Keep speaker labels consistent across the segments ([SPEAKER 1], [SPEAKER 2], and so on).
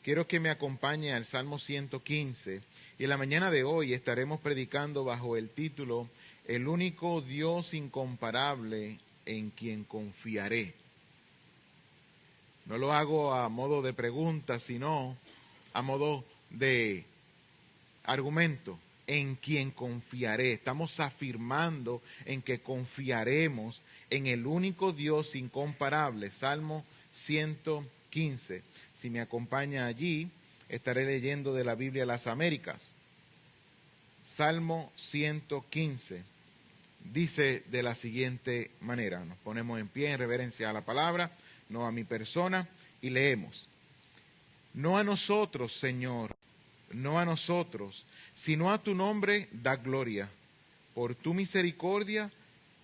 [SPEAKER 1] quiero que me acompañe al Salmo 115 y en la mañana de hoy estaremos predicando bajo el título El único Dios incomparable en quien confiaré. No lo hago a modo de pregunta, sino a modo de argumento, en quien confiaré. Estamos afirmando en que confiaremos en el único Dios incomparable. Salmo 115. Si me acompaña allí, estaré leyendo de la Biblia Las Américas. Salmo 115. Dice de la siguiente manera, nos ponemos en pie en reverencia a la palabra, no a mi persona, y leemos. No a nosotros, Señor, no a nosotros, sino a tu nombre da gloria, por tu misericordia,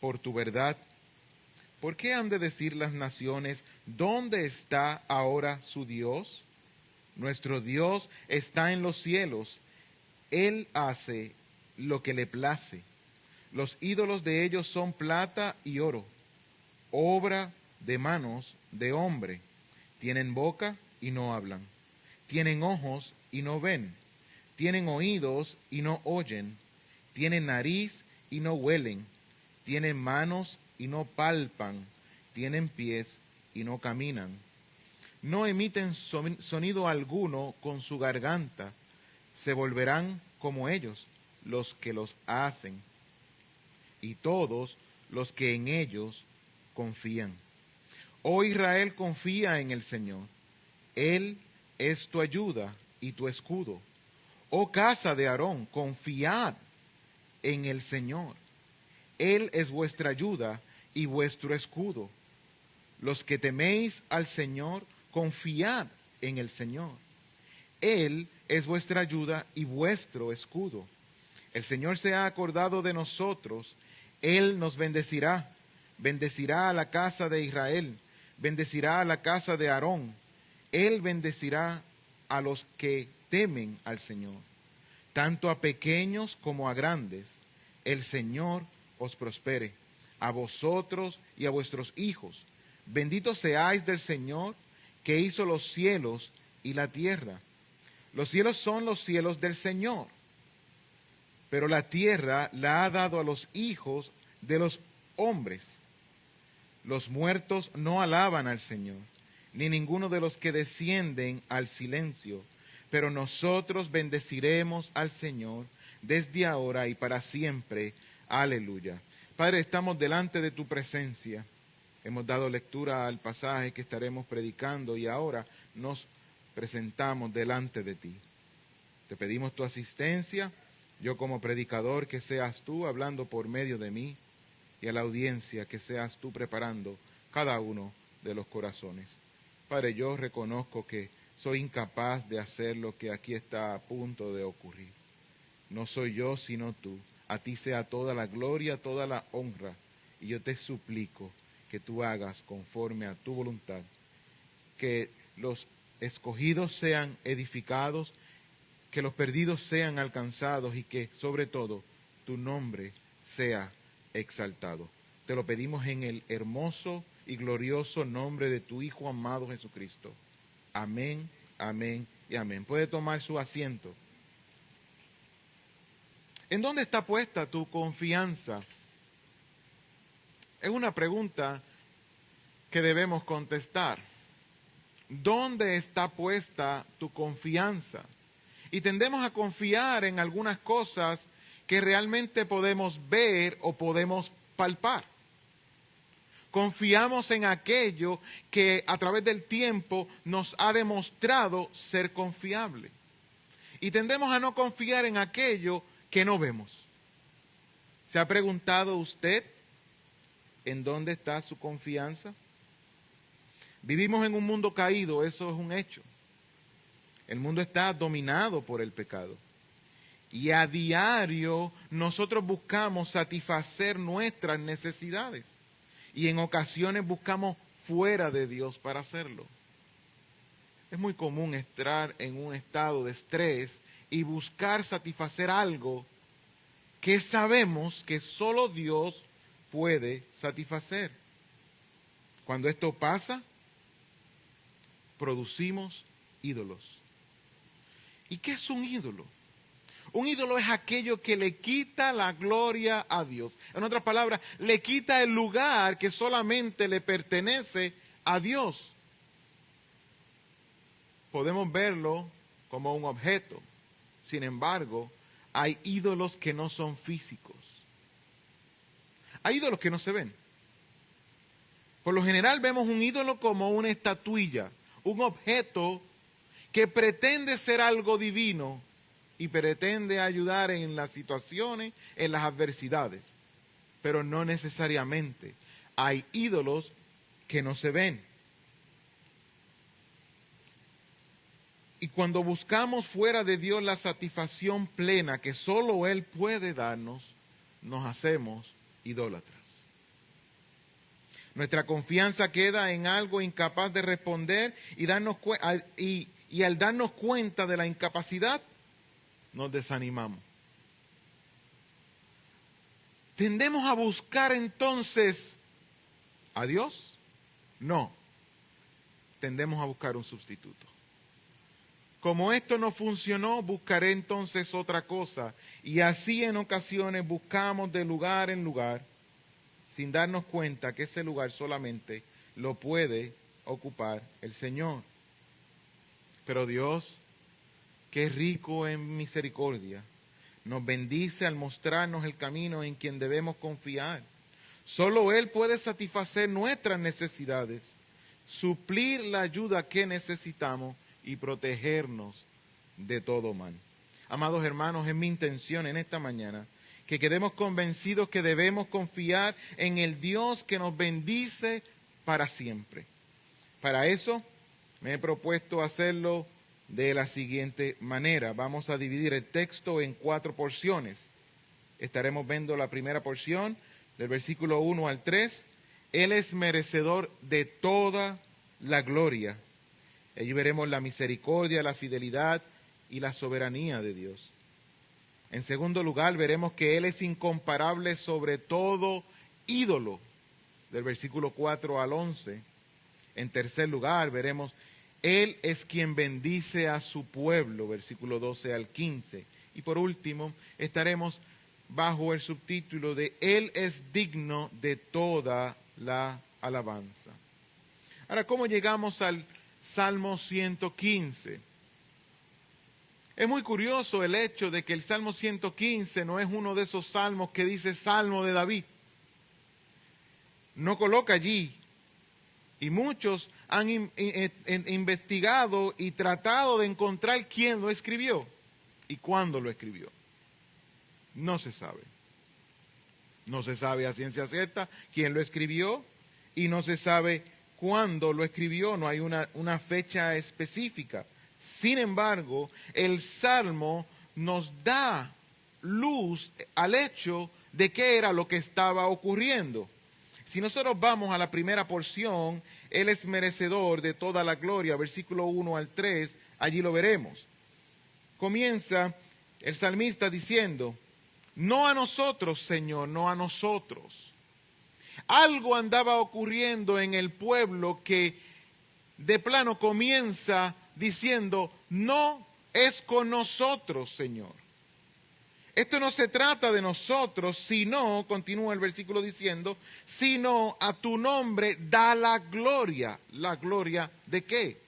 [SPEAKER 1] por tu verdad. ¿Por qué han de decir las naciones, ¿dónde está ahora su Dios? Nuestro Dios está en los cielos, Él hace lo que le place. Los ídolos de ellos son plata y oro, obra de manos de hombre. Tienen boca y no hablan, tienen ojos y no ven, tienen oídos y no oyen, tienen nariz y no huelen, tienen manos y no palpan, tienen pies y no caminan. No emiten sonido alguno con su garganta, se volverán como ellos, los que los hacen, y todos los que en ellos confían. Oh Israel, confía en el Señor, Él es tu ayuda y tu escudo. Oh casa de Aarón, confiad en el Señor, Él es vuestra ayuda y vuestro escudo. Los que teméis al Señor, confiad en el Señor, Él es vuestra ayuda y vuestro escudo. El Señor se ha acordado de nosotros, Él nos bendecirá, bendecirá a la casa de Israel, bendecirá a la casa de Aarón, Él bendecirá a los que temen al Señor, tanto a pequeños como a grandes. El Señor os prospere, a vosotros y a vuestros hijos. Benditos seáis del Señor, que hizo los cielos y la tierra. Los cielos son los cielos del Señor, pero la tierra la ha dado a los hijos de los hombres. Los muertos no alaban al Señor, ni ninguno de los que descienden al silencio, pero nosotros bendeciremos al Señor desde ahora y para siempre. Aleluya. Padre, estamos delante de tu presencia. Hemos dado lectura al pasaje que estaremos predicando y ahora nos presentamos delante de ti. Te pedimos tu asistencia, yo como predicador, que seas tú hablando por medio de mí, y a la audiencia que seas tú preparando cada uno de los corazones. Padre, yo reconozco que soy incapaz de hacer lo que aquí está a punto de ocurrir. No soy yo, sino tú. A ti sea toda la gloria, toda la honra, y yo te suplico que tú hagas conforme a tu voluntad, que los escogidos sean edificados, que los perdidos sean alcanzados y que sobre todo tu nombre sea exaltado. Te lo pedimos en el hermoso y glorioso nombre de tu Hijo amado Jesucristo. Amén, amén y amén. Puede tomar su asiento. ¿En dónde está puesta tu confianza? Es una pregunta que debemos contestar. ¿Dónde está puesta tu confianza? Y tendemos a confiar en algunas cosas que realmente podemos ver o podemos palpar. Confiamos en aquello que a través del tiempo nos ha demostrado ser confiable. Y tendemos a no confiar en aquello que no vemos. ¿Se ha preguntado usted en dónde está su confianza? Vivimos en un mundo caído, eso es un hecho. El mundo está dominado por el pecado. Y a diario nosotros buscamos satisfacer nuestras necesidades. Y en ocasiones buscamos fuera de Dios para hacerlo. Es muy común entrar en un estado de estrés y buscar satisfacer algo que sabemos que solo Dios puede satisfacer. Cuando esto pasa, producimos ídolos. ¿Y qué es un ídolo? Un ídolo es aquello que le quita la gloria a Dios. En otras palabras, le quita el lugar que solamente le pertenece a Dios. Podemos verlo como un objeto. Sin embargo, hay ídolos que no son físicos. Hay ídolos que no se ven. Por lo general vemos un ídolo como una estatuilla, un objeto que pretende ser algo divino y pretende ayudar en las situaciones, en las adversidades. Pero no necesariamente. Hay ídolos que no se ven. Y cuando buscamos fuera de Dios la satisfacción plena que solo Él puede darnos, nos hacemos idólatras. Nuestra confianza queda en algo incapaz de responder y al darnos cuenta de la incapacidad, nos desanimamos. ¿Tendemos a buscar entonces a Dios? No. Tendemos a buscar un sustituto. Como esto no funcionó, buscaré entonces otra cosa. Y así en ocasiones buscamos de lugar en lugar, sin darnos cuenta que ese lugar solamente lo puede ocupar el Señor. Pero Dios, que es rico en misericordia, nos bendice al mostrarnos el camino en quien debemos confiar. Solo Él puede satisfacer nuestras necesidades, suplir la ayuda que necesitamos y protegernos de todo mal. Amados hermanos, es mi intención en esta mañana que quedemos convencidos que debemos confiar en el Dios que nos bendice para siempre. Para eso me he propuesto hacerlo de la siguiente manera. Vamos a dividir el texto en 4 porciones. Estaremos viendo la primera porción del versículo 1 al 3. Él es merecedor de toda la gloria. Allí veremos la misericordia, la fidelidad y la soberanía de Dios. En segundo lugar, veremos que Él es incomparable sobre todo ídolo, del versículo 4 al 11. En tercer lugar, veremos, Él es quien bendice a su pueblo, versículo 12 al 15. Y por último, estaremos bajo el subtítulo de Él es digno de toda la alabanza. Ahora, ¿cómo llegamos al Salmo 115? Es muy curioso el hecho de que el Salmo 115 no es uno de esos salmos que dice Salmo de David. No coloca allí. Y muchos han investigado y tratado de encontrar quién lo escribió y cuándo lo escribió. No se sabe. No se sabe a ciencia cierta quién lo escribió y no se sabe cuándo lo escribió. No hay una fecha específica. Sin embargo, el Salmo nos da luz al hecho de qué era lo que estaba ocurriendo. Si nosotros vamos a la primera porción, Él es merecedor de toda la gloria, versículo 1 al 3, allí lo veremos. Comienza el salmista diciendo, no a nosotros, Señor, no a nosotros. Algo andaba ocurriendo en el pueblo que de plano comienza diciendo, no es con nosotros, Señor. Esto no se trata de nosotros, sino, continúa el versículo diciendo, sino a tu nombre da la gloria. ¿La gloria de qué?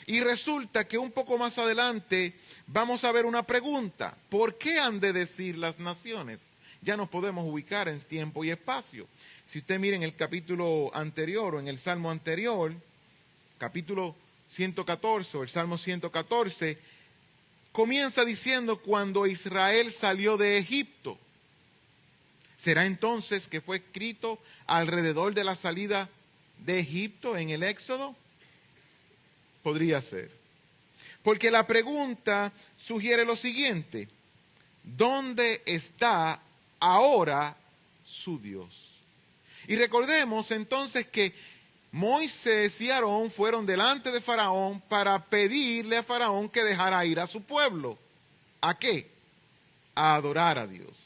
[SPEAKER 1] Y resulta que un poco más adelante vamos a ver una pregunta. ¿Por qué han de decir las naciones? Ya nos podemos ubicar en tiempo y espacio. Si usted mira en el capítulo anterior o en el Salmo anterior, capítulo 114 o el Salmo 114, comienza diciendo cuando Israel salió de Egipto. ¿Será entonces que fue escrito alrededor de la salida de Egipto en el Éxodo? Podría ser. Porque la pregunta sugiere lo siguiente: ¿dónde está ahora su Dios? Y recordemos entonces que Moisés y Aarón fueron delante de Faraón para pedirle a Faraón que dejara ir a su pueblo. ¿A qué? A adorar a Dios.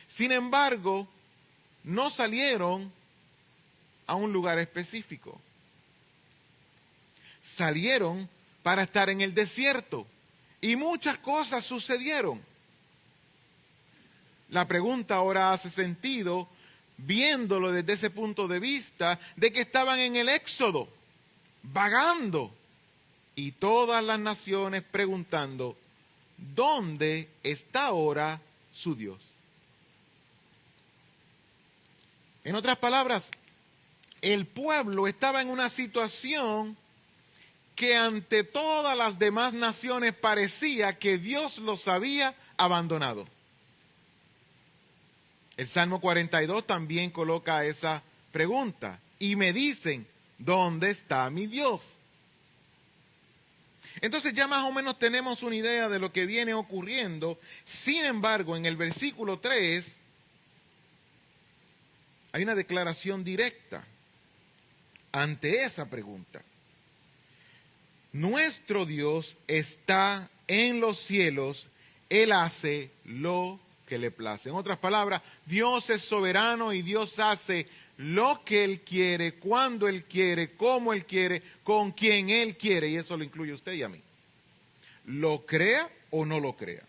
[SPEAKER 1] Sin embargo, no salieron a un lugar específico. Salieron para estar en el desierto. Y muchas cosas sucedieron. La pregunta ahora hace sentido viéndolo desde ese punto de vista de que estaban en el éxodo, vagando, y todas las naciones preguntando, ¿dónde está ahora su Dios? En otras palabras, el pueblo estaba en una situación que ante todas las demás naciones parecía que Dios los había abandonado. El Salmo 42 también coloca esa pregunta. Y me dicen, ¿dónde está mi Dios? Entonces ya más o menos tenemos una idea de lo que viene ocurriendo. Sin embargo, en el versículo 3 hay una declaración directa ante esa pregunta. Nuestro Dios está en los cielos, Él hace lo que le place. En otras palabras, Dios es soberano y Dios hace lo que Él quiere, cuando Él quiere, como Él quiere, con quien Él quiere, y eso lo incluye a usted y a mí. Lo crea o no lo crea.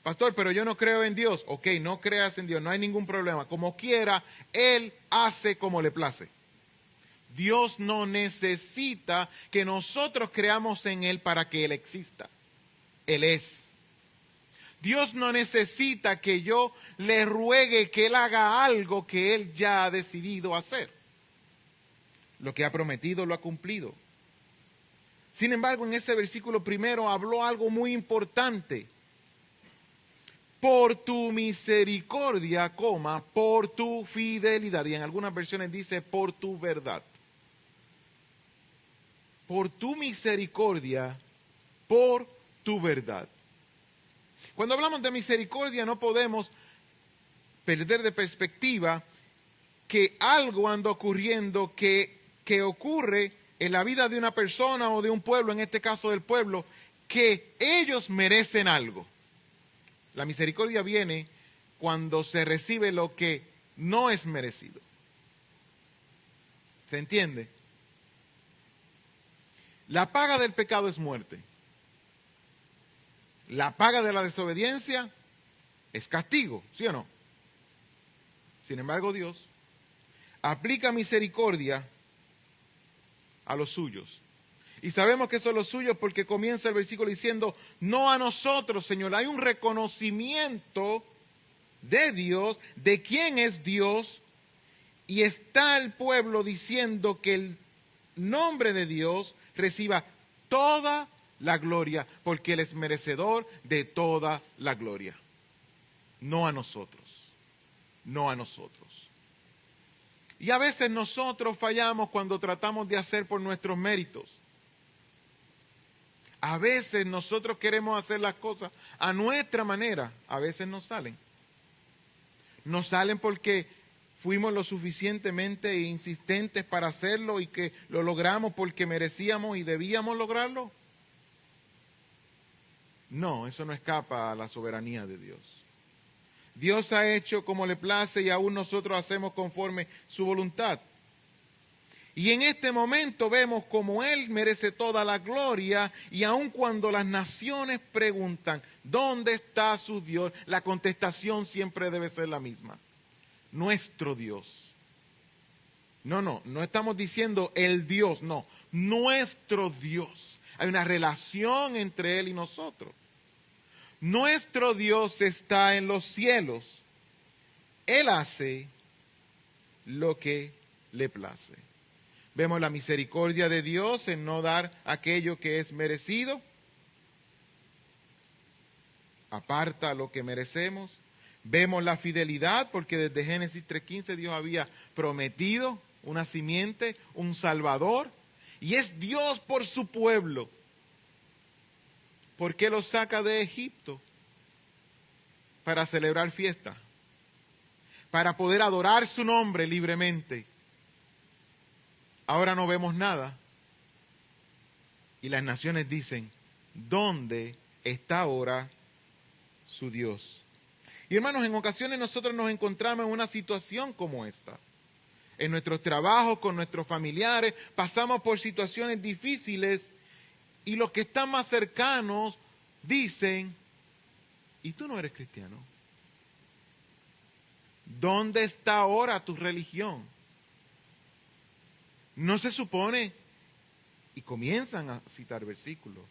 [SPEAKER 1] Pastor, pero yo no creo en Dios. Ok, no creas en Dios, no hay ningún problema. Como quiera, Él hace como le place. Dios no necesita que nosotros creamos en Él para que Él exista. Él es. Dios no necesita que yo le ruegue que Él haga algo que Él ya ha decidido hacer. Lo que ha prometido lo ha cumplido. Sin embargo, en ese versículo primero habló algo muy importante. Por tu misericordia, por tu fidelidad. Y en algunas versiones dice por tu verdad. Por tu misericordia, por tu verdad. Cuando hablamos de misericordia no podemos perder de perspectiva que algo anda ocurriendo que ocurre en la vida de una persona o de un pueblo, en este caso del pueblo, que ellos merecen algo. La misericordia viene cuando se recibe lo que no es merecido. ¿Se entiende? La paga del pecado es muerte. La paga de la desobediencia es castigo, ¿sí o no? Sin embargo, Dios aplica misericordia a los suyos. Y sabemos que son los suyos porque comienza el versículo diciendo, no a nosotros, Señor. Hay un reconocimiento de Dios, de quién es Dios, y está el pueblo diciendo que el nombre de Dios reciba toda la gloria, porque Él es merecedor de toda la gloria. No a nosotros, no a nosotros. Y a veces nosotros fallamos cuando tratamos de hacer por nuestros méritos. A veces nosotros queremos hacer las cosas a nuestra manera, a veces no salen. No salen porque fuimos lo suficientemente insistentes para hacerlo y que lo logramos porque merecíamos y debíamos lograrlo. No, eso no escapa a la soberanía de Dios. Dios ha hecho como le place y aún nosotros hacemos conforme su voluntad. Y en este momento vemos como Él merece toda la gloria y aun cuando las naciones preguntan, ¿dónde está su Dios? La contestación siempre debe ser la misma. Nuestro Dios. No estamos diciendo el Dios, no, nuestro Dios. Hay una relación entre Él y nosotros. Nuestro Dios está en los cielos. Él hace lo que le place. Vemos la misericordia de Dios en no dar aquello que es merecido. Aparta lo que merecemos. Vemos la fidelidad porque desde Génesis 3:15 Dios había prometido una simiente, un salvador. Y es Dios por su pueblo. ¿Por qué los saca de Egipto? Para celebrar fiesta. Para poder adorar su nombre libremente. Ahora no vemos nada. Y las naciones dicen, ¿dónde está ahora su Dios? Y hermanos, en ocasiones nosotros nos encontramos en una situación como esta. En nuestros trabajos, con nuestros familiares, pasamos por situaciones difíciles Y los que están más cercanos dicen, ¿y tú no eres cristiano? ¿Dónde está ahora tu religión? No se supone, y comienzan a citar versículos,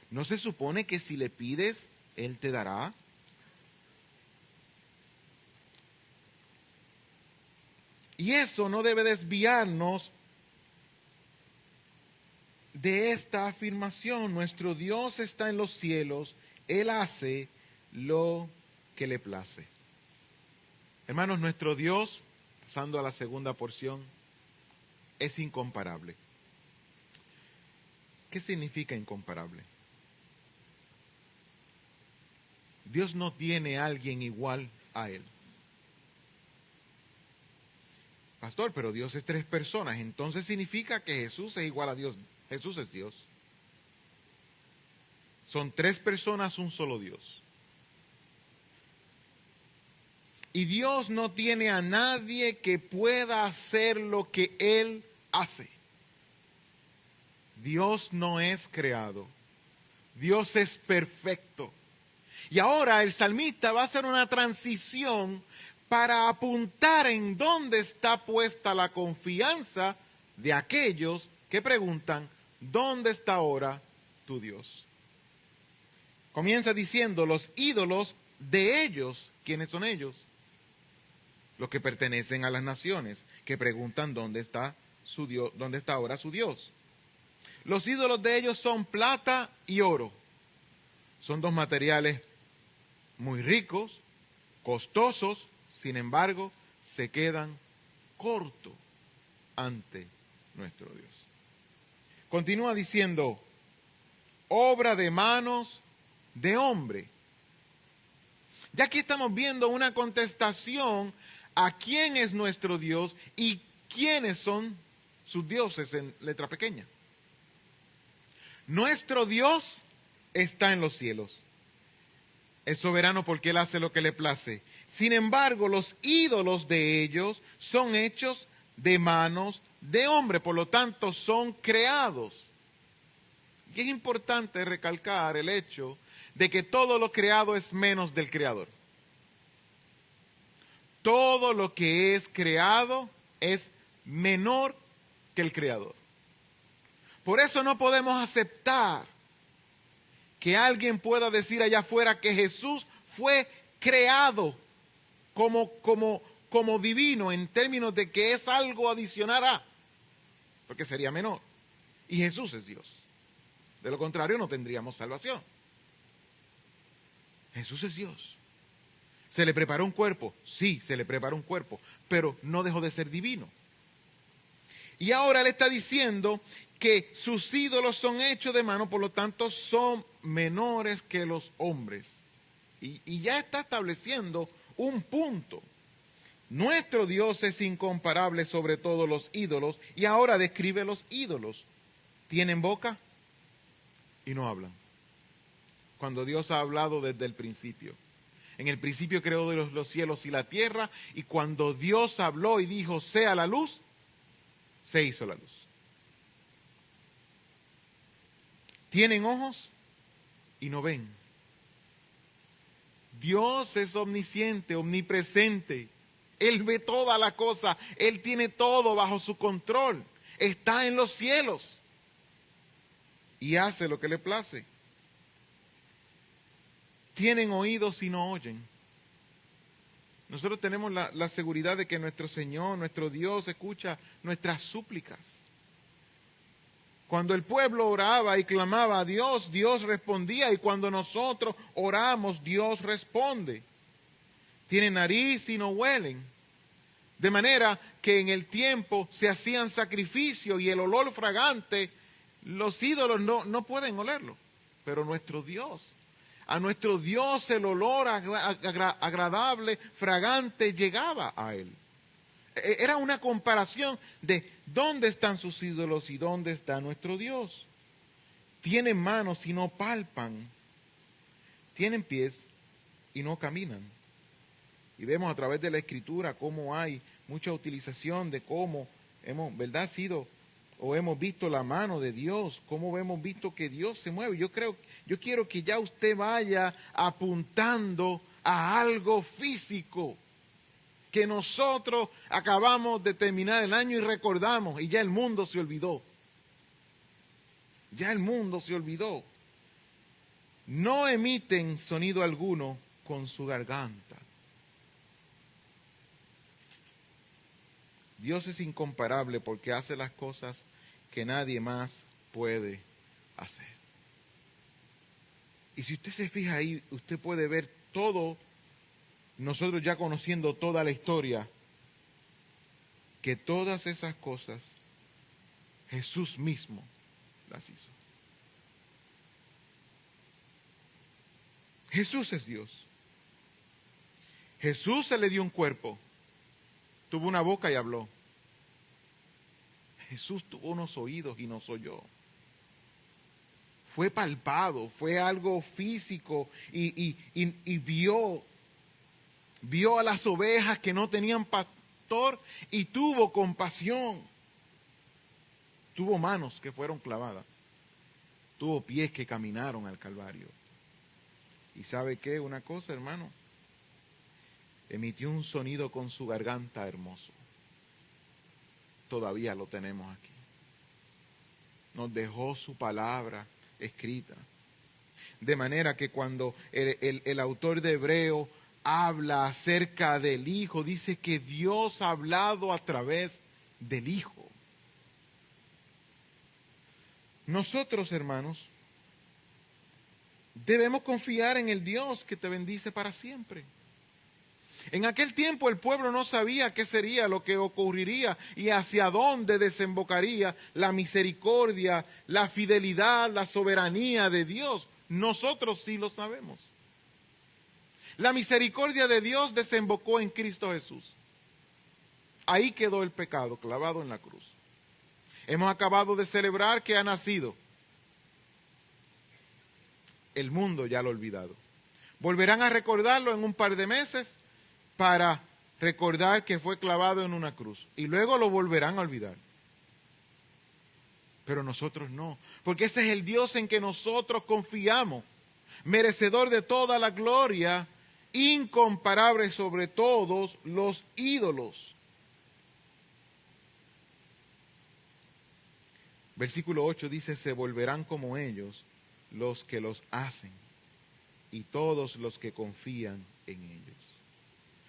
[SPEAKER 1] no se supone que si le pides, Él te dará. Y eso no debe desviarnos de esta afirmación. Nuestro Dios está en los cielos, Él hace lo que le place. Hermanos, nuestro Dios, pasando a la segunda porción, es incomparable. ¿Qué significa incomparable? Dios no tiene a alguien igual a Él. Pastor, pero Dios es 3 personas, entonces significa que Jesús es igual a Dios. Jesús es Dios. Son 3 personas, un solo Dios. Y Dios no tiene a nadie que pueda hacer lo que Él hace. Dios no es creado. Dios es perfecto. Y ahora el salmista va a hacer una transición para apuntar en dónde está puesta la confianza de aquellos que preguntan, ¿dónde está ahora tu Dios? Comienza diciendo, los ídolos de ellos, ¿quiénes son ellos? Los que pertenecen a las naciones, que preguntan dónde está su Dios, dónde está ahora su Dios. Los ídolos de ellos son plata y oro. Son 2 materiales muy ricos, costosos, sin embargo, se quedan cortos ante nuestro Dios. Continúa diciendo, obra de manos de hombre. Ya aquí estamos viendo una contestación a quién es nuestro Dios y quiénes son sus dioses en letra pequeña. Nuestro Dios está en los cielos. Es soberano porque Él hace lo que le place. Sin embargo, los ídolos de ellos son hechos de manos de hombre, por lo tanto son creados. Y es importante recalcar el hecho de que todo lo creado es menos del Creador. Todo lo que es creado es menor que el Creador. Por eso no podemos aceptar que alguien pueda decir allá afuera que Jesús fue creado como divino en términos de que es algo adicional a, porque sería menor. Y Jesús es Dios. De lo contrario no tendríamos salvación. Jesús es Dios. ¿Se le preparó un cuerpo? Sí, se le preparó un cuerpo, pero no dejó de ser divino. Y ahora le está diciendo que sus ídolos son hechos de mano, por lo tanto son menores que los hombres. Y ya está estableciendo un punto. Nuestro Dios es incomparable sobre todos los ídolos, y ahora describe los ídolos. Tienen boca y no hablan. Cuando Dios ha hablado desde el principio. En el principio creó los cielos y la tierra, y cuando Dios habló y dijo, sea la luz, se hizo la luz. Tienen ojos y no ven. Dios es omnisciente, omnipresente. Él ve toda la cosa. Él tiene todo bajo su control. Está en los cielos. Y hace lo que le place. Tienen oídos y no oyen. Nosotros tenemos la seguridad de que nuestro Señor, nuestro Dios, escucha nuestras súplicas. Cuando el pueblo oraba y clamaba a Dios, Dios respondía, y cuando nosotros oramos, Dios responde. Tienen nariz y no huelen. De manera que en el tiempo se hacían sacrificios y el olor fragante, los ídolos no pueden olerlo. Pero nuestro Dios, a nuestro Dios el olor agradable, fragante, llegaba a Él. Era una comparación de dónde están sus ídolos y dónde está nuestro Dios. Tienen manos y no palpan. Tienen pies y no caminan. Y vemos a través de la Escritura cómo hay mucha utilización de cómo hemos, ¿verdad?, sido o hemos visto la mano de Dios, cómo hemos visto que Dios se mueve. Yo quiero que ya usted vaya apuntando a algo físico, que nosotros acabamos de terminar el año y recordamos, y ya el mundo se olvidó. Ya el mundo se olvidó. No emiten sonido alguno con su garganta. Dios es incomparable porque hace las cosas que nadie más puede hacer. Y si usted se fija ahí, usted puede ver todo, nosotros ya conociendo toda la historia, que todas esas cosas Jesús mismo las hizo. Jesús es Dios. Jesús se le dio un cuerpo, tuvo una boca y habló. Jesús tuvo unos oídos y nos oyó. Fue palpado, fue algo físico y vio a las ovejas que no tenían pastor y tuvo compasión. Tuvo manos que fueron clavadas, tuvo pies que caminaron al Calvario. ¿Y sabe qué? Una cosa, hermano, emitió un sonido con su garganta hermoso. Todavía lo tenemos aquí. Nos dejó su palabra escrita. De manera que cuando el autor de Hebreo habla acerca del Hijo, dice que Dios ha hablado a través del Hijo. Nosotros, hermanos, debemos confiar en el Dios que te bendice para siempre. En aquel tiempo el pueblo no sabía qué sería lo que ocurriría y hacia dónde desembocaría la misericordia, la fidelidad, la soberanía de Dios. Nosotros sí lo sabemos. La misericordia de Dios desembocó en Cristo Jesús. Ahí quedó el pecado clavado en la cruz. Hemos acabado de celebrar que ha nacido. El mundo ya lo ha olvidado. Volverán a recordarlo en un par de meses para recordar que fue clavado en una cruz. Y luego lo volverán a olvidar. Pero nosotros no. Porque ese es el Dios en que nosotros confiamos. Merecedor de toda la gloria, incomparable sobre todos los ídolos. Versículo 8 dice, se volverán como ellos los que los hacen y todos los que confían en ellos.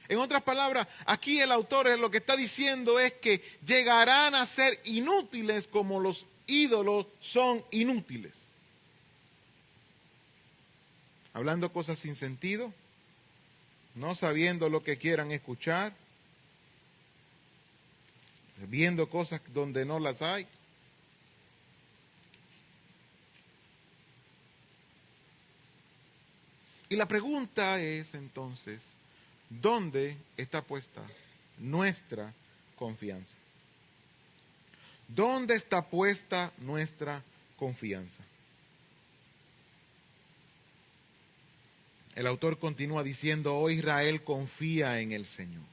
[SPEAKER 1] En otras palabras, aquí el autor lo que está diciendo es que llegarán a ser inútiles como los ídolos son inútiles. Hablando cosas sin sentido, no sabiendo lo que quieran escuchar, viendo cosas donde no las hay. Y la pregunta es entonces, ¿dónde está puesta nuestra confianza? ¿Dónde está puesta nuestra confianza? El autor continúa diciendo, oh Israel, confía en el Señor.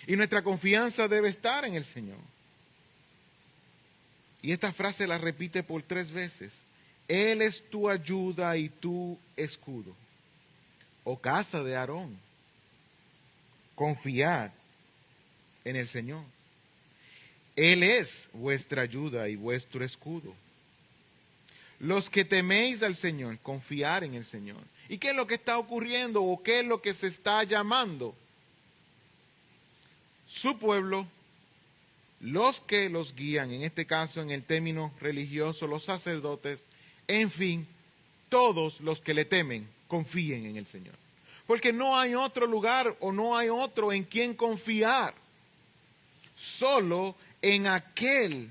[SPEAKER 1] Y nuestra confianza debe estar en el Señor. Y esta frase la repite por 3 veces. Él es tu ayuda y tu escudo. Oh casa de Aarón, confiad en el Señor. Él es vuestra ayuda y vuestro escudo. Los que teméis al Señor, confiar en el Señor. ¿Y qué es lo que está ocurriendo o qué es lo que se está llamando? Su pueblo, los que los guían, en este caso en el término religioso, los sacerdotes, en fin, todos los que le temen, confíen en el Señor. Porque no hay otro lugar o no hay otro en quien confiar. Solo en aquel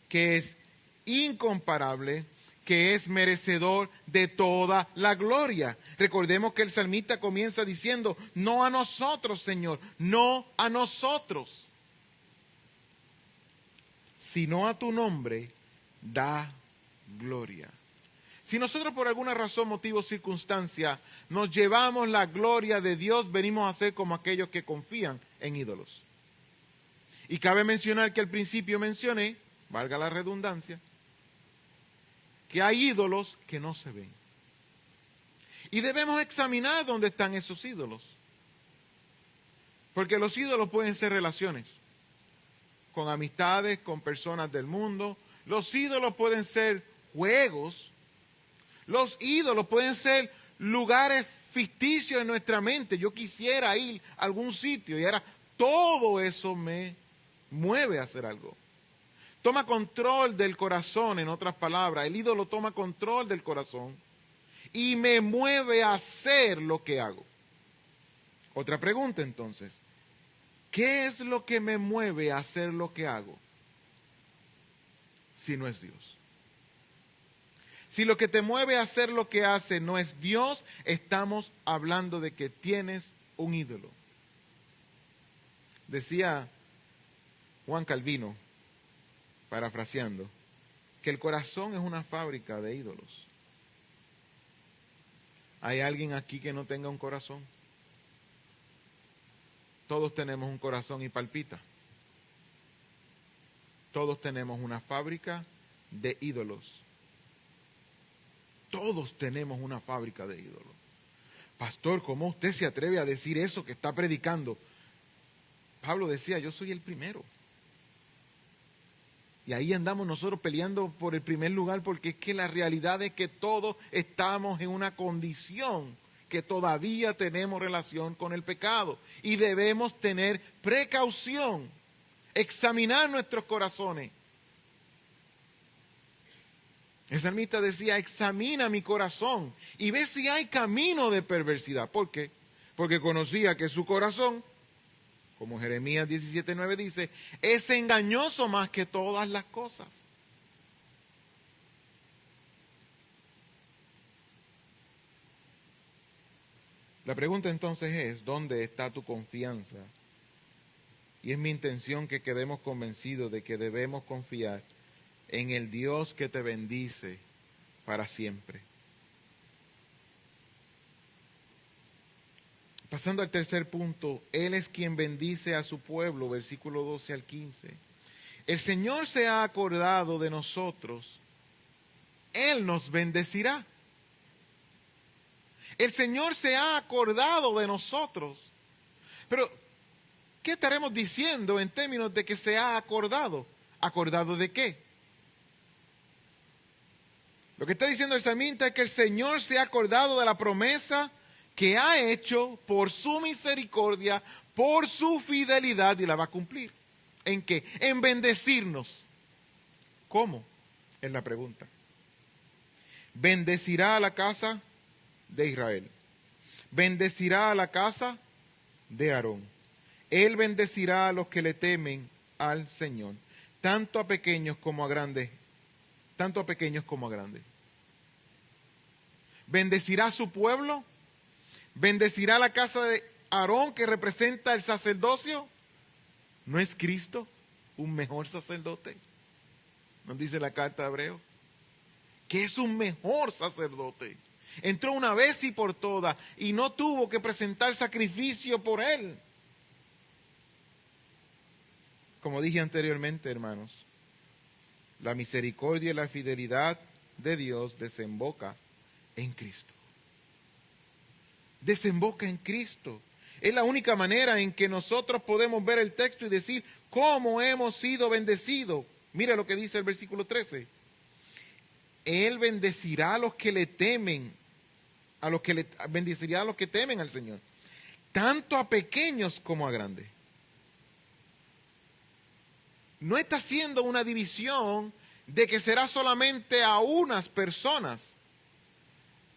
[SPEAKER 1] que es incomparable, que es merecedor de toda la gloria. Recordemos que el salmista comienza diciendo, no a nosotros, Señor, no a nosotros, sino a tu nombre da gloria. Si nosotros por alguna razón, motivo, circunstancia, nos llevamos la gloria de Dios, venimos a ser como aquellos que confían en ídolos. Y cabe mencionar que al principio mencioné valga la redundancia, que hay ídolos que no se ven. Y debemos examinar dónde están esos ídolos. Porque los ídolos pueden ser relaciones con amistades, con personas del mundo. Los ídolos pueden ser juegos. Los ídolos pueden ser lugares ficticios en nuestra mente. Yo quisiera ir a algún sitio y ahora todo eso me mueve a hacer algo. Toma control del corazón, en otras palabras. El ídolo toma control del corazón y me mueve a hacer lo que hago. Otra pregunta entonces, ¿qué es lo que me mueve a hacer lo que hago si no es Dios? Si lo que te mueve a hacer lo que hace no es Dios, estamos hablando de que tienes un ídolo. Decía Juan Calvino, parafraseando, que el corazón es una fábrica de ídolos. ¿Hay alguien aquí que no tenga un corazón? Todos tenemos un corazón y palpita. Todos tenemos una fábrica de ídolos. Todos tenemos una fábrica de ídolos. Pastor, ¿cómo usted se atreve a decir eso que está predicando? Pablo decía, yo soy el primero. Y ahí andamos nosotros peleando por el primer lugar, porque es que la realidad es que todos estamos en una condición que todavía tenemos relación con el pecado. Y debemos tener precaución, examinar nuestros corazones. El salmista decía, examina mi corazón y ve si hay camino de perversidad. ¿Por qué? Porque conocía que su corazón, como Jeremías 17:9 dice, es engañoso más que todas las cosas. La pregunta entonces es, ¿dónde está tu confianza? Y es mi intención que quedemos convencidos de que debemos confiar en el Dios que te bendice para siempre. Pasando al tercer punto, Él es quien bendice a su pueblo, versículo 12 al 15. El Señor se ha acordado de nosotros, Él nos bendecirá. El Señor se ha acordado de nosotros. Pero, ¿qué estaremos diciendo en términos de que se ha acordado? ¿Acordado de qué? Lo que está diciendo el salmista es que el Señor se ha acordado de la promesa que ha hecho por su misericordia, por su fidelidad, y la va a cumplir. ¿En qué? En bendecirnos. ¿Cómo? Es la pregunta. Bendecirá a la casa de Israel. Bendecirá a la casa de Aarón. Él bendecirá a los que le temen al Señor, tanto a pequeños como a grandes. Tanto a pequeños como a grandes. Bendecirá a su pueblo. Bendecirá la casa de Aarón, que representa el sacerdocio. ¿No es Cristo un mejor sacerdote? Nos dice la carta de Hebreos. Que es un mejor sacerdote. Entró una vez y por todas y no tuvo que presentar sacrificio por él. Como dije anteriormente, hermanos, la misericordia y la fidelidad de Dios desemboca en Cristo. Desemboca en Cristo. Es la única manera en que nosotros podemos ver el texto y decir cómo hemos sido bendecidos. Mira lo que dice el versículo 13. Él bendecirá a los que le temen, bendecirá a los que temen al Señor, tanto a pequeños como a grandes. No está haciendo una división de que será solamente a unas personas.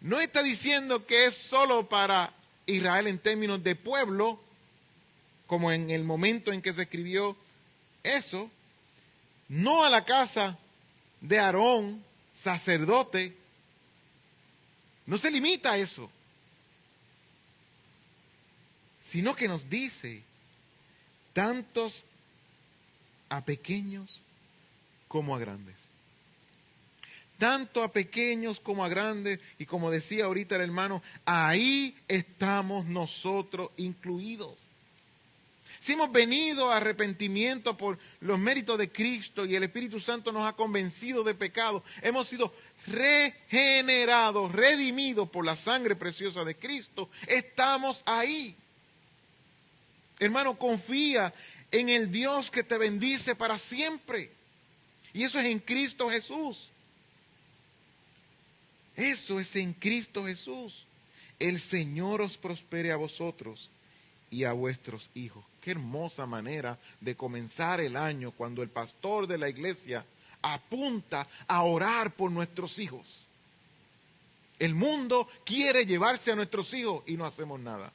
[SPEAKER 1] No está diciendo que es solo para Israel en términos de pueblo, como en el momento en que se escribió eso. No a la casa de Aarón, sacerdote. No se limita a eso, sino que nos dice, tantos a pequeños como a grandes. Tanto a pequeños como a grandes, y como decía ahorita el hermano, ahí estamos nosotros incluidos. Si hemos venido a arrepentimiento por los méritos de Cristo y el Espíritu Santo nos ha convencido de pecado, hemos sido regenerados, redimidos por la sangre preciosa de Cristo, estamos ahí. Hermano, confía en el Dios que te bendice para siempre. Y eso es en Cristo Jesús. Eso es en Cristo Jesús. El Señor os prospere a vosotros y a vuestros hijos. Qué hermosa manera de comenzar el año cuando el pastor de la iglesia apunta a orar por nuestros hijos. El mundo quiere llevarse a nuestros hijos y no hacemos nada.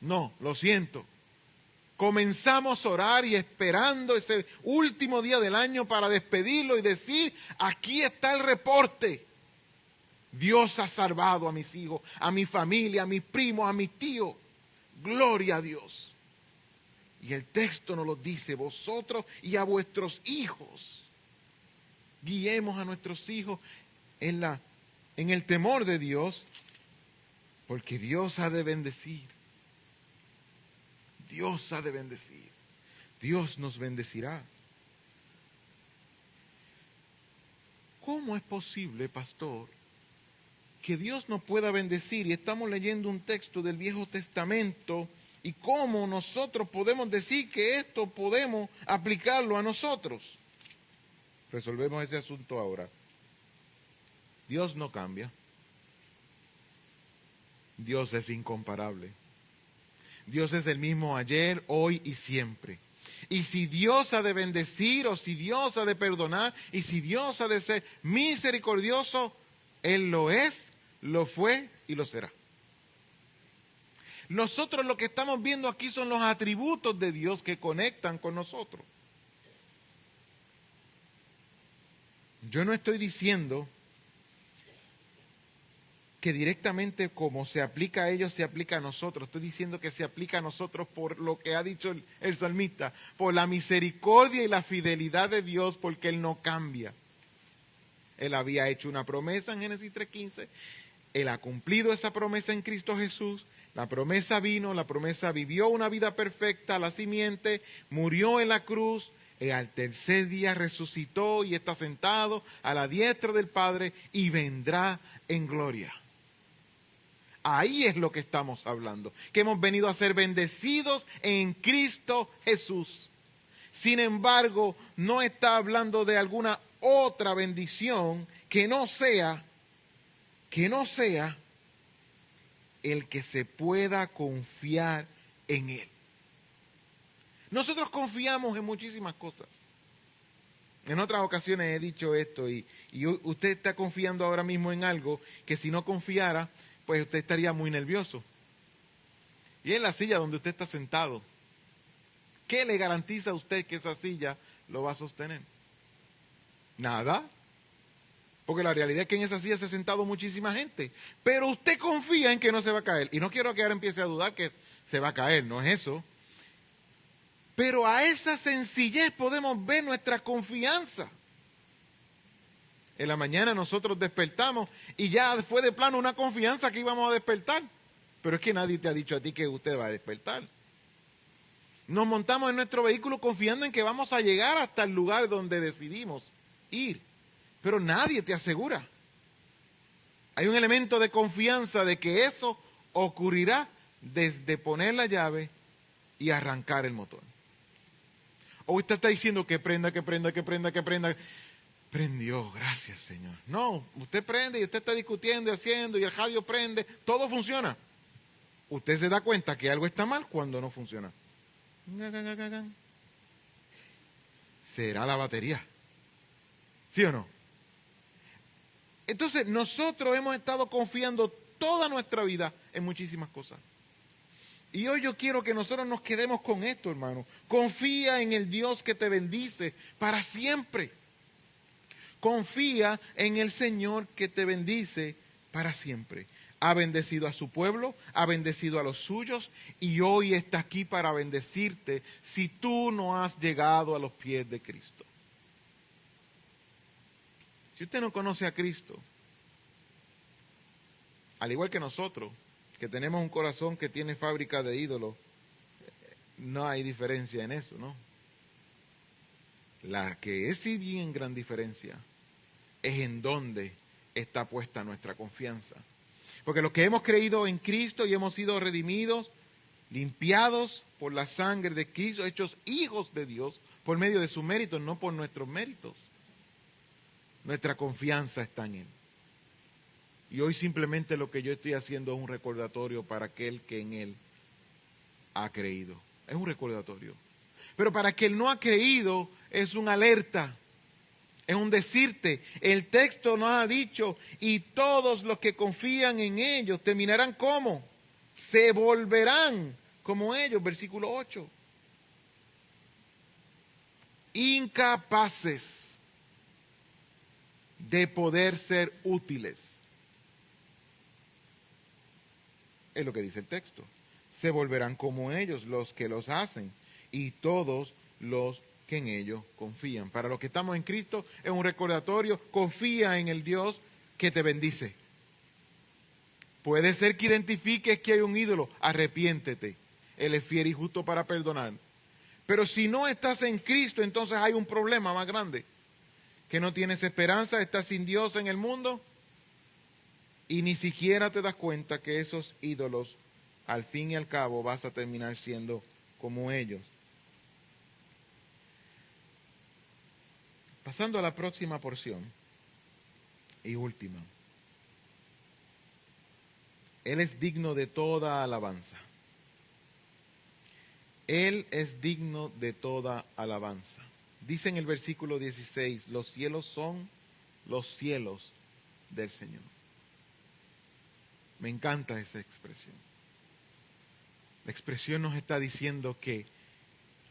[SPEAKER 1] No, lo siento. Comenzamos a orar y esperando ese último día del año para despedirlo y decir, aquí está el reporte. Dios ha salvado a mis hijos, a mi familia, a mis primos, a mis tíos. Gloria a Dios. Y el texto nos lo dice, vosotros y a vuestros hijos. Guiemos a nuestros hijos en el temor de Dios, porque Dios ha de bendecir. Dios ha de bendecir. Dios nos bendecirá. ¿Cómo es posible, pastor, que Dios nos pueda bendecir? Y estamos leyendo un texto del Viejo Testamento, y cómo nosotros podemos decir que esto podemos aplicarlo a nosotros. Resolvemos ese asunto ahora. Dios no cambia. Dios es incomparable. Dios es el mismo ayer, hoy y siempre. Y si Dios ha de bendecir, o si Dios ha de perdonar, y si Dios ha de ser misericordioso, Él lo es, lo fue y lo será. Nosotros lo que estamos viendo aquí son los atributos de Dios que conectan con nosotros. Yo no estoy diciendo que directamente como se aplica a ellos, se aplica a nosotros. Estoy diciendo que se aplica a nosotros por lo que ha dicho el salmista, por la misericordia y la fidelidad de Dios, porque Él no cambia. Él había hecho una promesa en Génesis 3:15, Él ha cumplido esa promesa en Cristo Jesús, la promesa vino, la promesa vivió una vida perfecta, la simiente, murió en la cruz, y al tercer día resucitó y está sentado a la diestra del Padre y vendrá en gloria. Ahí es lo que estamos hablando, que hemos venido a ser bendecidos en Cristo Jesús. Sin embargo, no está hablando de alguna otra bendición que no sea el que se pueda confiar en Él. Nosotros confiamos en muchísimas cosas. En otras ocasiones he dicho esto y usted está confiando ahora mismo en algo que si no confiara, pues usted estaría muy nervioso. Y en la silla donde usted está sentado, ¿qué le garantiza a usted que esa silla lo va a sostener? Nada. Porque la realidad es que en esa silla se ha sentado muchísima gente. Pero usted confía en que no se va a caer. Y no quiero que ahora empiece a dudar que se va a caer, no es eso. Pero a esa sencillez podemos ver nuestra confianza. En la mañana nosotros despertamos y ya fue de plano una confianza que íbamos a despertar. Pero es que nadie te ha dicho a ti que usted va a despertar. Nos montamos en nuestro vehículo confiando en que vamos a llegar hasta el lugar donde decidimos ir. Pero nadie te asegura. Hay un elemento de confianza de que eso ocurrirá desde poner la llave y arrancar el motor. O usted está diciendo que prenda. Prendió, gracias Señor. No, usted prende y usted está discutiendo y haciendo y el radio prende, todo funciona. Usted se da cuenta que algo está mal cuando no funciona. Será la batería. ¿Sí o no? Entonces nosotros hemos estado confiando toda nuestra vida en muchísimas cosas. Y hoy yo quiero que nosotros nos quedemos con esto, hermano. Confía en el Dios que te bendice para siempre. Confía en el Señor que te bendice para siempre. Ha bendecido a su pueblo, ha bendecido a los suyos y hoy está aquí para bendecirte si tú no has llegado a los pies de Cristo. Si usted no conoce a Cristo, al igual que nosotros, que tenemos un corazón que tiene fábrica de ídolos, no hay diferencia en eso, ¿no? La que es sí bien gran diferencia es en dónde está puesta nuestra confianza. Porque los que hemos creído en Cristo y hemos sido redimidos, limpiados por la sangre de Cristo, hechos hijos de Dios por medio de su mérito, no por nuestros méritos. Nuestra confianza está en Él. Y hoy simplemente lo que yo estoy haciendo es un recordatorio para aquel que en Él ha creído. Es un recordatorio. Pero para aquel que no ha creído es una alerta. Es un decirte, el texto nos ha dicho, y todos los que confían en ellos terminarán como, se volverán como ellos, versículo 8. Incapaces de poder ser útiles. Es lo que dice el texto. Se volverán como ellos los que los hacen, y todos los que en ellos confían. Para los que estamos en Cristo es un recordatorio, confía en el Dios que te bendice. Puede ser que identifiques que hay un ídolo, arrepiéntete. Él es fiel y justo para perdonar. Pero si no estás en Cristo, entonces hay un problema más grande. Que no tienes esperanza, estás sin Dios en el mundo y ni siquiera te das cuenta que esos ídolos, al fin y al cabo, vas a terminar siendo como ellos. Pasando a la próxima porción y última. Él es digno de toda alabanza. Él es digno de toda alabanza. Dice en el versículo 16, los cielos son los cielos del Señor. Me encanta esa expresión. La expresión nos está diciendo que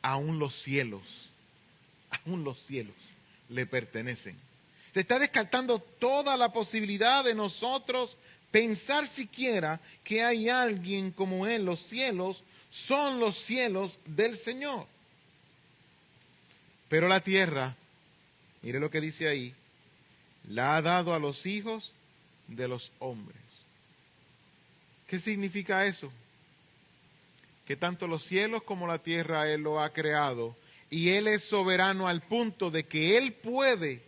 [SPEAKER 1] aún los cielos le pertenecen. Se está descartando toda la posibilidad de nosotros pensar siquiera que hay alguien como Él. Los cielos son los cielos del Señor. Pero la tierra, mire lo que dice ahí, la ha dado a los hijos de los hombres. ¿Qué significa eso? Que tanto los cielos como la tierra Él lo ha creado y Él es soberano al punto de que Él puede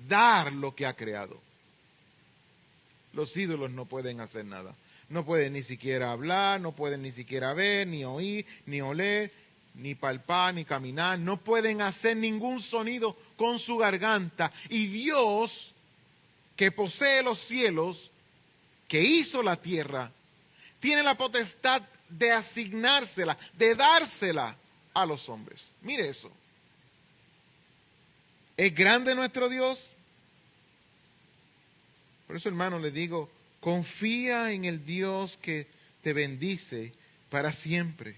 [SPEAKER 1] dar lo que ha creado. Los ídolos no pueden hacer nada. No pueden ni siquiera hablar, no pueden ni siquiera ver, ni oír, ni oler, ni palpar, ni caminar. No pueden hacer ningún sonido con su garganta. Y Dios, que posee los cielos, que hizo la tierra, tiene la potestad de asignársela, de dársela a los hombres. Mire eso. ¿Es grande nuestro Dios? Por eso, hermano, le digo, confía en el Dios que te bendice para siempre.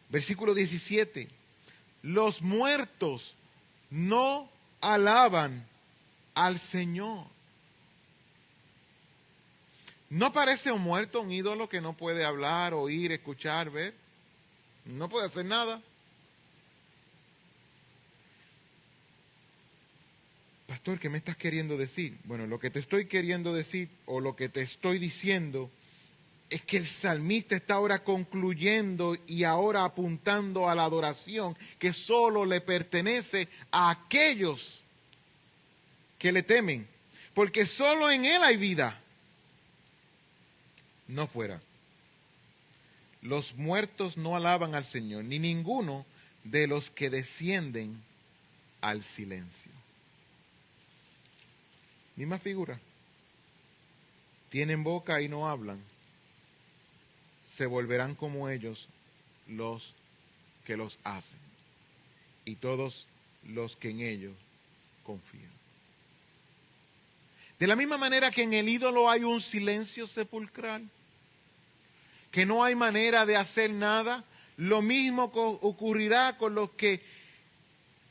[SPEAKER 1] Versículo 17. Los muertos no alaban al Señor. ¿No parece un muerto, un ídolo que no puede hablar, oír, escuchar, ver? No puede hacer nada. Pastor, ¿qué me estás queriendo decir? Bueno, lo que te estoy queriendo decir, o lo que te estoy diciendo, es que el salmista está ahora concluyendo y ahora apuntando a la adoración que solo le pertenece a aquellos que le temen, porque solo en Él hay vida, no fuera. Los muertos no alaban al Señor, ni ninguno de los que descienden al silencio. Misma figura. Tienen boca y no hablan. Se volverán como ellos los que los hacen y todos los que en ellos confían. De la misma manera que en el ídolo hay un silencio sepulcral, que no hay manera de hacer nada, lo mismo ocurrirá con los que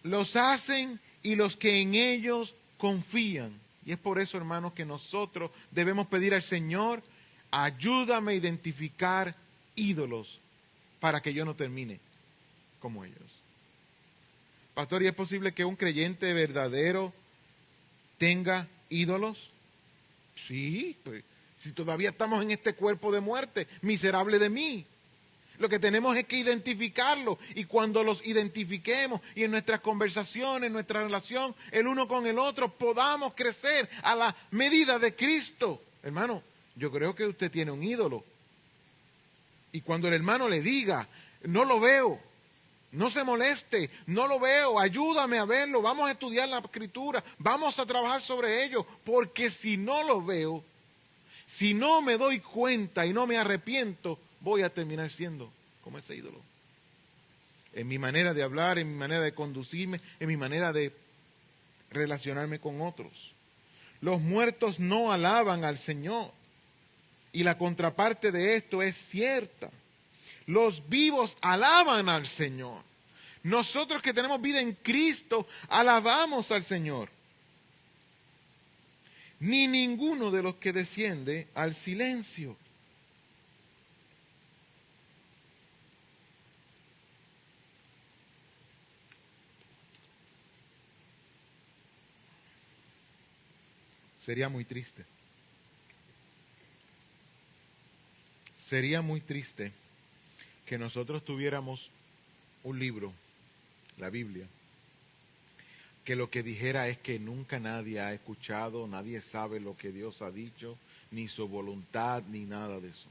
[SPEAKER 1] los hacen y los que en ellos confían. Y es por eso, hermanos, que nosotros debemos pedir al Señor, ayúdame a identificar ídolos para que yo no termine como ellos. Pastor, ¿y es posible que un creyente verdadero tenga ídolos? Sí, pues, si todavía estamos en este cuerpo de muerte, miserable de mí. Lo que tenemos es que identificarlo, y cuando los identifiquemos y en nuestras conversaciones, en nuestra relación el uno con el otro, podamos crecer a la medida de Cristo. Hermano, yo creo que usted tiene un ídolo. Y cuando el hermano le diga, no lo veo, no se moleste, no lo veo, ayúdame a verlo, vamos a estudiar la Escritura, vamos a trabajar sobre ello, porque si no lo veo, si no me doy cuenta y no me arrepiento, voy a terminar siendo como ese ídolo. En mi manera de hablar, en mi manera de conducirme, en mi manera de relacionarme con otros. Los muertos no alaban al Señor. Y la contraparte de esto es cierta. Los vivos alaban al Señor. Nosotros que tenemos vida en Cristo, alabamos al Señor. Ni ninguno de los que desciende al silencio. Sería muy triste. Sería muy triste que nosotros tuviéramos un libro, la Biblia, que lo que dijera es que nunca nadie ha escuchado, nadie sabe lo que Dios ha dicho, ni su voluntad, ni nada de eso.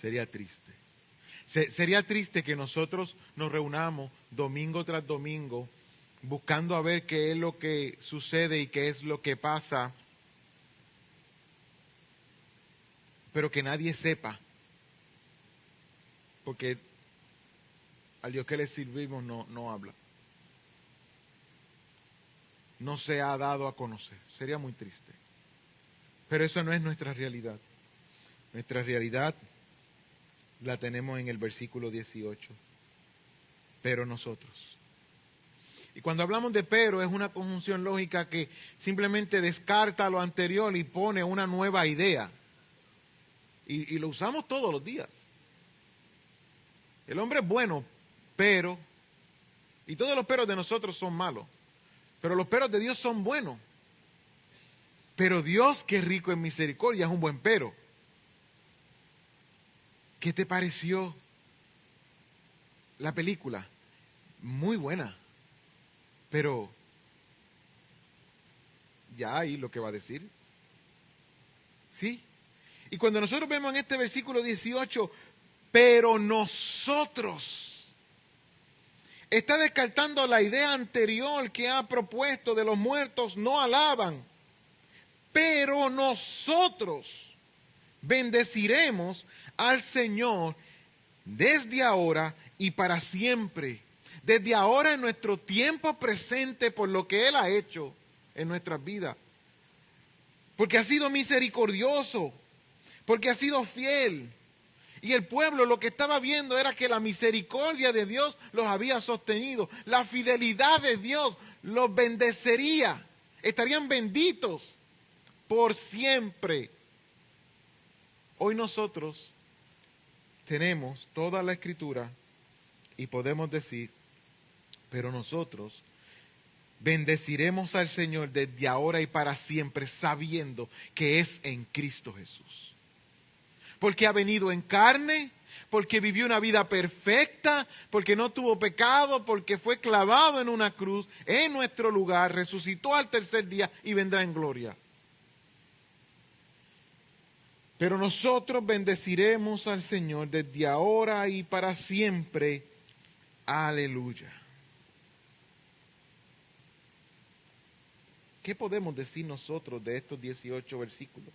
[SPEAKER 1] Sería triste. Sería triste que nosotros nos reunamos domingo tras domingo buscando a ver qué es lo que sucede y qué es lo que pasa, pero que nadie sepa, porque al Dios que le servimos no habla. No se ha dado a conocer. Sería muy triste. Pero eso no es nuestra realidad. Nuestra realidad la tenemos en el versículo 18. Pero nosotros. Y cuando hablamos de pero, es una conjunción lógica que simplemente descarta lo anterior y pone una nueva idea. Y lo usamos todos los días. El hombre es bueno, pero, y todos los peros de nosotros son malos, pero los peros de Dios son buenos. Pero Dios, que es rico en misericordia, es un buen pero. ¿Qué te pareció la película? Muy buena, pero ya ahí lo que va a decir. ¿Sí? Y cuando nosotros vemos en este versículo 18, pero nosotros, está descartando la idea anterior que ha propuesto de los muertos no alaban, pero nosotros bendeciremos al Señor desde ahora y para siempre. Desde ahora en nuestro tiempo presente por lo que Él ha hecho en nuestras vidas. Porque ha sido misericordioso, porque ha sido fiel. Y el pueblo lo que estaba viendo era que la misericordia de Dios los había sostenido. La fidelidad de Dios los bendecería. Estarían benditos por siempre. Hoy nosotros tenemos toda la Escritura y podemos decir, pero nosotros bendeciremos al Señor desde ahora y para siempre, sabiendo que es en Cristo Jesús. Porque ha venido en carne, porque vivió una vida perfecta, porque no tuvo pecado, porque fue clavado en una cruz en nuestro lugar, resucitó al tercer día y vendrá en gloria. Pero nosotros bendeciremos al Señor desde ahora y para siempre. Aleluya. ¿Qué podemos decir nosotros de estos 18 versículos?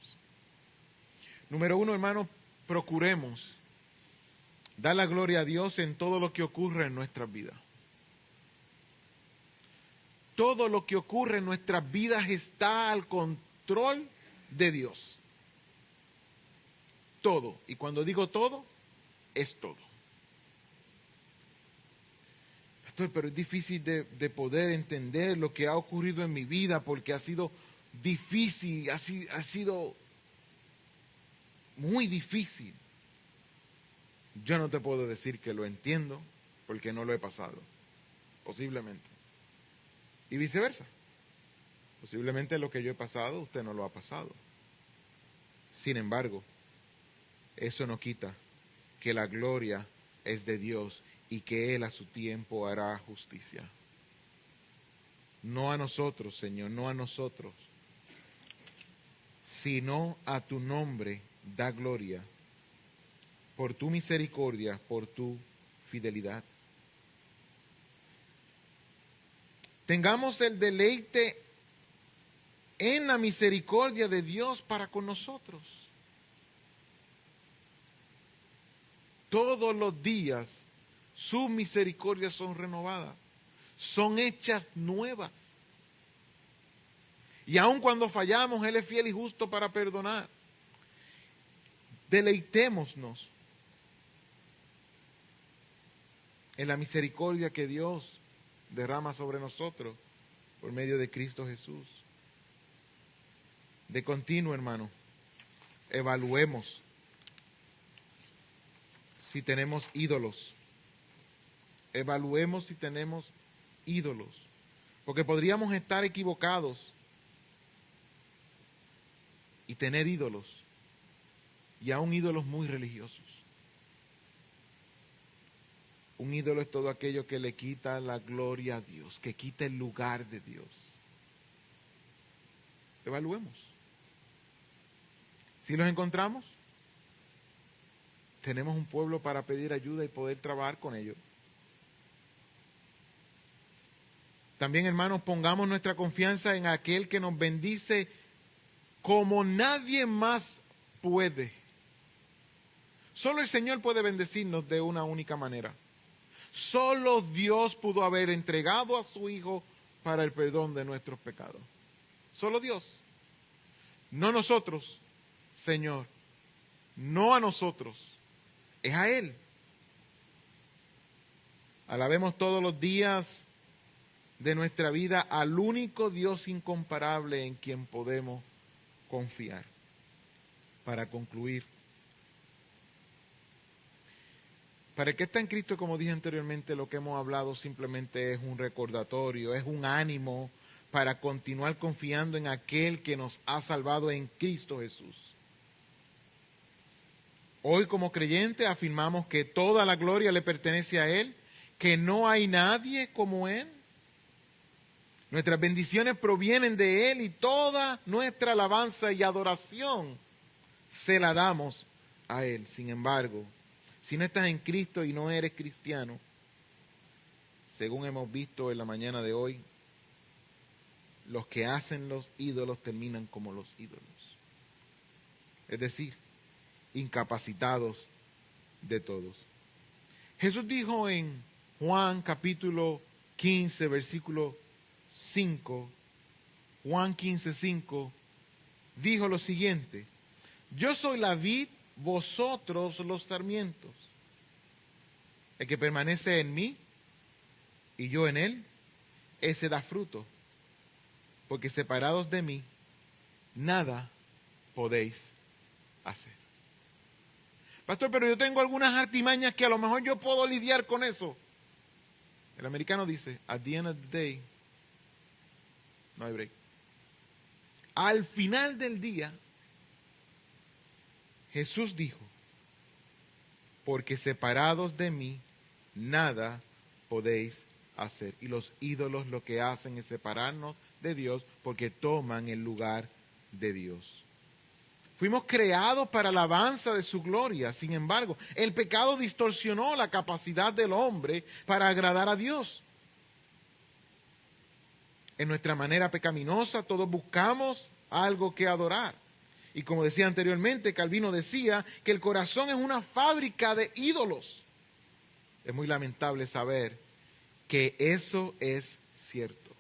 [SPEAKER 1] Número uno, hermanos, procuremos dar la gloria a Dios en todo lo que ocurre en nuestras vidas. Todo lo que ocurre en nuestras vidas está al control de Dios. Todo. Y cuando digo todo, es todo. Pastor, pero es difícil de poder entender lo que ha ocurrido en mi vida porque ha sido difícil, ha sido muy difícil. Yo no te puedo decir que lo entiendo porque no lo he pasado. Posiblemente. Y viceversa. Posiblemente lo que yo he pasado, usted no lo ha pasado. Sin embargo, eso no quita que la gloria es de Dios y que Él a su tiempo hará justicia. No a nosotros, Señor, no a nosotros, sino a tu nombre da gloria, por tu misericordia, por tu fidelidad. Tengamos el deleite en la misericordia de Dios para con nosotros. Todos los días sus misericordias son renovadas, son hechas nuevas. Y aun cuando fallamos, Él es fiel y justo para perdonar. Deleitémonos en la misericordia que Dios derrama sobre nosotros por medio de Cristo Jesús. De continuo, hermano, evaluemos si tenemos ídolos. Evaluemos si tenemos ídolos. Porque podríamos estar equivocados y tener ídolos. Y aún ídolos muy religiosos. Un ídolo es todo aquello que le quita la gloria a Dios, que quita el lugar de Dios. Evaluemos. Si los encontramos, tenemos un pueblo para pedir ayuda y poder trabajar con ellos. También, hermanos, pongamos nuestra confianza en aquel que nos bendice como nadie más puede. Solo el Señor puede bendecirnos de una única manera. Solo Dios pudo haber entregado a su Hijo para el perdón de nuestros pecados. Solo Dios. No nosotros, Señor. No a nosotros. Es a Él. Alabemos todos los días de nuestra vida al único Dios incomparable en quien podemos confiar. Para concluir, para el que está en Cristo, como dije anteriormente, lo que hemos hablado simplemente es un recordatorio, es un ánimo para continuar confiando en aquel que nos ha salvado en Cristo Jesús. Hoy como creyentes afirmamos que toda la gloria le pertenece a Él, que no hay nadie como Él. Nuestras bendiciones provienen de Él y toda nuestra alabanza y adoración se la damos a Él. Sin embargo, si no estás en Cristo y no eres cristiano, según hemos visto en la mañana de hoy, los que hacen los ídolos terminan como los ídolos. Es decir, incapacitados de todos. Jesús dijo en Juan capítulo 15, versículo 5, Juan 15, 5, dijo lo siguiente: yo soy la vid, vosotros los sarmientos. El que permanece en mí y yo en él, ese da fruto, porque separados de mí, nada podéis hacer. Pastor, pero yo tengo algunas artimañas que a lo mejor yo puedo lidiar con eso. El americano dice, at the end of the day, no hay break. Al final del día, Jesús dijo, porque separados de mí, nada podéis hacer. Y los ídolos lo que hacen es separarnos de Dios porque toman el lugar de Dios. Fuimos creados para la alabanza de su gloria. Sin embargo, el pecado distorsionó la capacidad del hombre para agradar a Dios. En nuestra manera pecaminosa, todos buscamos algo que adorar. Y como decía anteriormente, Calvino decía que el corazón es una fábrica de ídolos. Es muy lamentable saber que eso es cierto.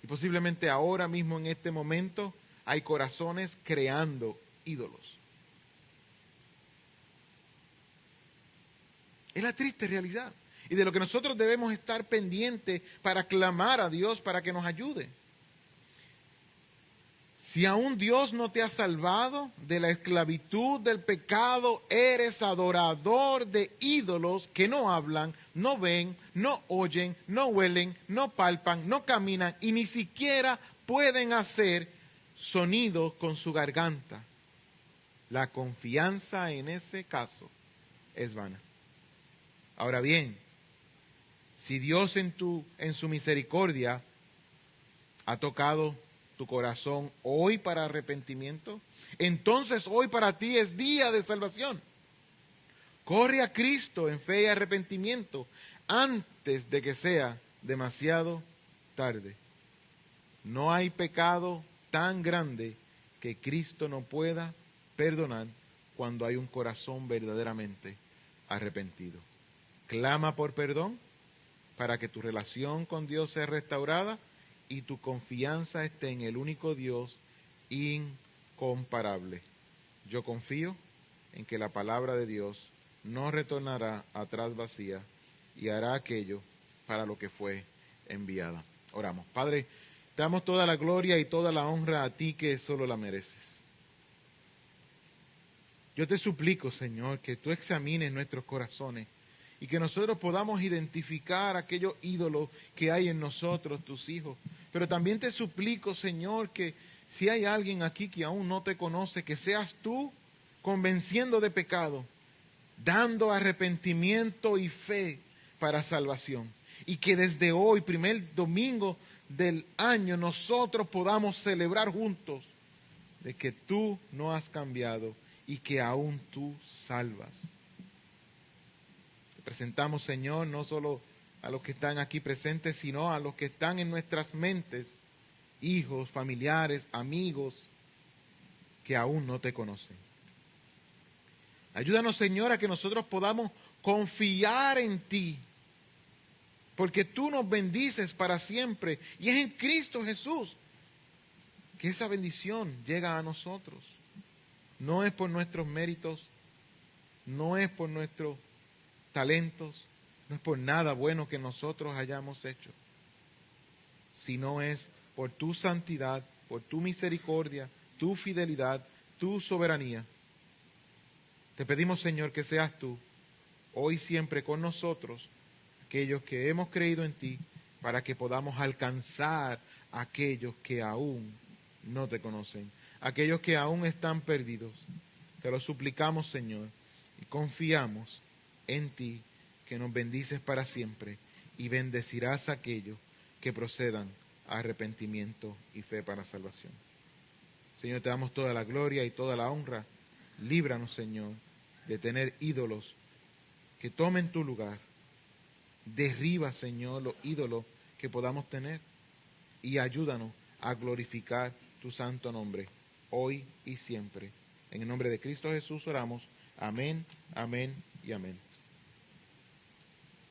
[SPEAKER 1] Y posiblemente ahora mismo, en este momento, hay corazones creando ídolos. Es la triste realidad. Y de lo que nosotros debemos estar pendientes para clamar a Dios para que nos ayude. Si aún Dios no te ha salvado de la esclavitud del pecado, eres adorador de ídolos que no hablan, no ven, no oyen, no huelen, no palpan, no caminan y ni siquiera pueden hacer sonidos con su garganta. La confianza en ese caso es vana. Ahora bien, si Dios en su misericordia ha tocado tu corazón hoy para arrepentimiento, entonces hoy para ti es día de salvación. Corre a Cristo en fe y arrepentimiento antes de que sea demasiado tarde. No hay pecado tan grande que Cristo no pueda perdonar cuando hay un corazón verdaderamente arrepentido. Clama por perdón para que tu relación con Dios sea restaurada y tu confianza esté en el único Dios incomparable. Yo confío en que la palabra de Dios no retornará atrás vacía y hará aquello para lo que fue enviada. Oramos. Padre, te damos toda la gloria y toda la honra a ti que solo la mereces. Yo te suplico, Señor, que tú examines nuestros corazones y que nosotros podamos identificar aquellos ídolos que hay en nosotros, tus hijos. Pero también te suplico, Señor, que si hay alguien aquí que aún no te conoce, que seas tú convenciendo de pecado, dando arrepentimiento y fe para salvación. Y que desde hoy, primer domingo del año, nosotros podamos celebrar juntos de que tú no has cambiado y que aún tú salvas. Te presentamos, Señor, no solo a los que están aquí presentes, sino a los que están en nuestras mentes, hijos, familiares, amigos, que aún no te conocen. Ayúdanos, Señor, a que nosotros podamos confiar en ti, porque tú nos bendices para siempre, y es en Cristo Jesús que esa bendición llega a nosotros. No es por nuestros méritos, no es por nuestros talentos, no es por nada bueno que nosotros hayamos hecho, sino es por tu santidad, por tu misericordia, tu fidelidad, tu soberanía. Te pedimos, Señor, que seas tú, hoy y siempre con nosotros, aquellos que hemos creído en ti, para que podamos alcanzar a aquellos que aún no te conocen, aquellos que aún están perdidos. Te lo suplicamos, Señor, y confiamos en ti, que nos bendices para siempre y bendecirás a aquellos que procedan a arrepentimiento y fe para salvación. Señor, te damos toda la gloria y toda la honra. Líbranos, Señor, de tener ídolos que tomen tu lugar. Derriba, Señor, los ídolos que podamos tener y ayúdanos a glorificar tu santo nombre, hoy y siempre. En el nombre de Cristo Jesús oramos. Amén, amén y amén.